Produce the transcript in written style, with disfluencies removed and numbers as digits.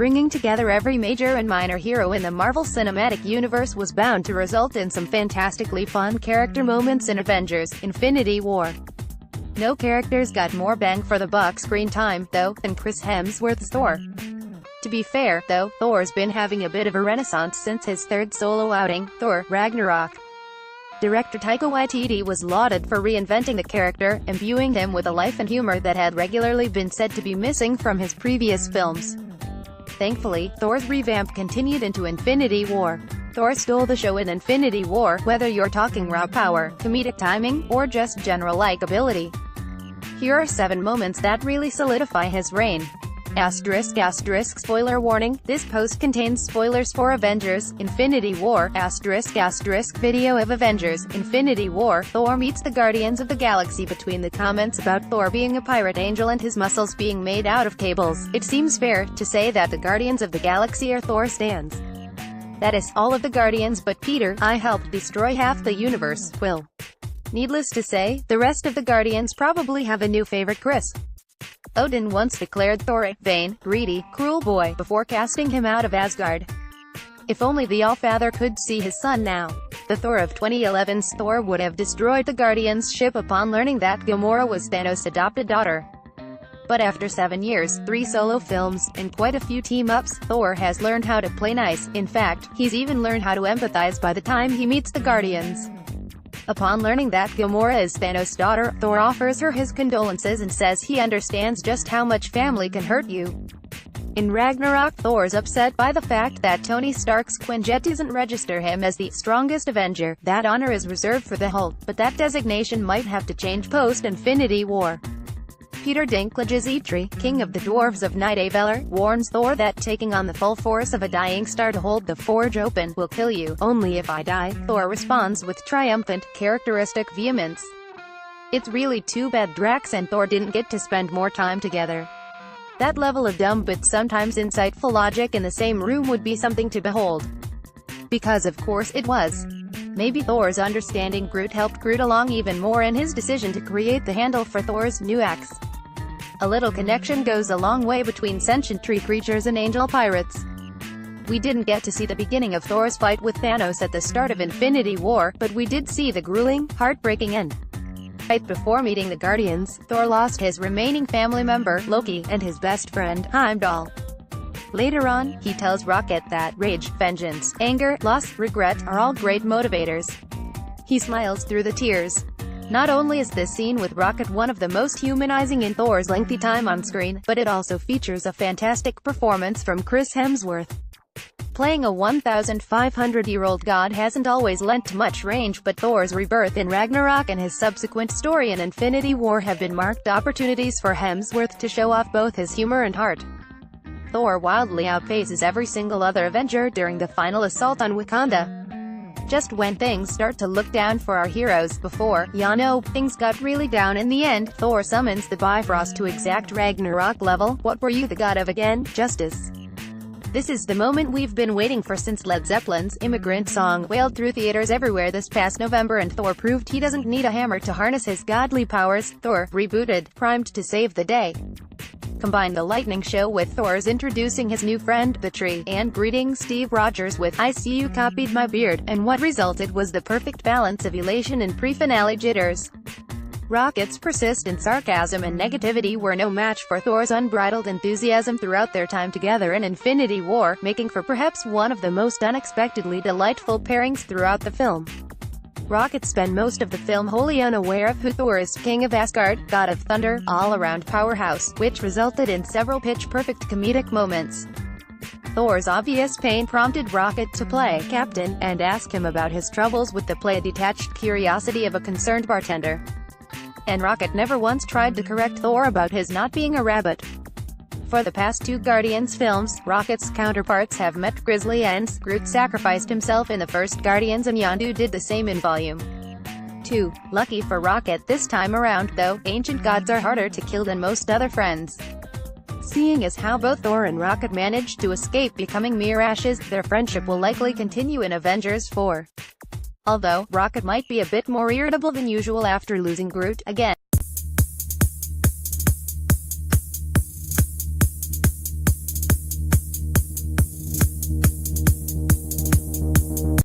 Bringing together every major and minor hero in the Marvel Cinematic Universe was bound to result in some fantastically fun character moments in Avengers: Infinity War. No characters got more bang for the buck screen time, though, than Chris Hemsworth's Thor. To be fair, though, Thor's been having a bit of a renaissance since his third solo outing, Thor: Ragnarok. Director Taika Waititi was lauded for reinventing the character, imbuing him with a life and humor that had regularly been said to be missing from his previous films. Thankfully, Thor's revamp continued into Infinity War. Thor stole the show in Infinity War, whether you're talking raw power, comedic timing, or just general likability. Here are 7 moments that really solidify his reign. ****, spoiler warning, this post contains spoilers for Avengers: Infinity War. ****, video of Avengers: Infinity War. Thor meets the Guardians of the Galaxy. Between the comments about Thor being a pirate angel and his muscles being made out of cables, it seems fair to say that the Guardians of the Galaxy are Thor stans. That is, all of the Guardians but Peter, I helped destroy half the universe, will. Needless to say, the rest of the Guardians probably have a new favorite: Chris. Odin once declared Thor a vain, greedy, cruel boy before casting him out of Asgard. If only the Allfather could see his son now. The Thor of 2011's Thor would have destroyed the Guardians' ship upon learning that Gamora was Thanos' adopted daughter. But after 7 years, 3 solo films, and quite a few team-ups, Thor has learned how to play nice. In fact, he's even learned how to empathize by the time he meets the Guardians. Upon learning that Gamora is Thanos' daughter, Thor offers her his condolences and says he understands just how much family can hurt you. In Ragnarok, Thor's upset by the fact that Tony Stark's Quinjet doesn't register him as the strongest Avenger. That honor is reserved for the Hulk, but that designation might have to change post-Infinity War. Peter Dinklage's Eitri, king of the dwarves of Night Aveler, warns Thor that taking on the full force of a dying star to hold the forge open will kill you. Only if I die, Thor responds with triumphant, characteristic vehemence. It's really too bad Drax and Thor didn't get to spend more time together. That level of dumb but sometimes insightful logic in the same room would be something to behold. Because of course it was. Maybe Thor's understanding Groot helped Groot along even more in his decision to create the handle for Thor's new axe. A little connection goes a long way between sentient tree creatures and angel pirates. We didn't get to see the beginning of Thor's fight with Thanos at the start of Infinity War, but we did see the grueling, heartbreaking end. Right before meeting the Guardians, Thor lost his remaining family member, Loki, and his best friend, Heimdall. Later on, he tells Rocket that rage, vengeance, anger, loss, regret are all great motivators. He smiles through the tears. Not only is this scene with Rocket one of the most humanizing in Thor's lengthy time on screen, but it also features a fantastic performance from Chris Hemsworth. Playing a 1,500-year-old god hasn't always lent much range, but Thor's rebirth in Ragnarok and his subsequent story in Infinity War have been marked opportunities for Hemsworth to show off both his humor and heart. Thor wildly outpaces every single other Avenger during the final assault on Wakanda. Just when things start to look down for our heroes, before, things got really down in the end, Thor summons the Bifrost to exact Ragnarok level. What were you the god of again? Justice. This is the moment we've been waiting for since Led Zeppelin's Immigrant Song wailed through theaters everywhere this past November, and Thor proved he doesn't need a hammer to harness his godly powers. Thor, rebooted, primed to save the day. Combine the lightning show with Thor's introducing his new friend, the tree, and greeting Steve Rogers with "I see you copied my beard," and what resulted was the perfect balance of elation and pre-finale jitters. Rocket's persistent sarcasm and negativity were no match for Thor's unbridled enthusiasm throughout their time together in Infinity War, making for perhaps one of the most unexpectedly delightful pairings throughout the film. Rocket spent most of the film wholly unaware of who Thor is: king of Asgard, god of thunder, all-around powerhouse, which resulted in several pitch-perfect comedic moments. Thor's obvious pain prompted Rocket to play captain, and ask him about his troubles with the play-detached curiosity of a concerned bartender. And Rocket never once tried to correct Thor about his not being a rabbit. For the past 2 Guardians films, Rocket's counterparts have met grisly ends. Groot sacrificed himself in the first Guardians, and Yondu did the same in Volume 2. Lucky for Rocket this time around, though, ancient gods are harder to kill than most other friends. Seeing as how both Thor and Rocket managed to escape becoming mere ashes, their friendship will likely continue in Avengers 4. Although, Rocket might be a bit more irritable than usual after losing Groot again.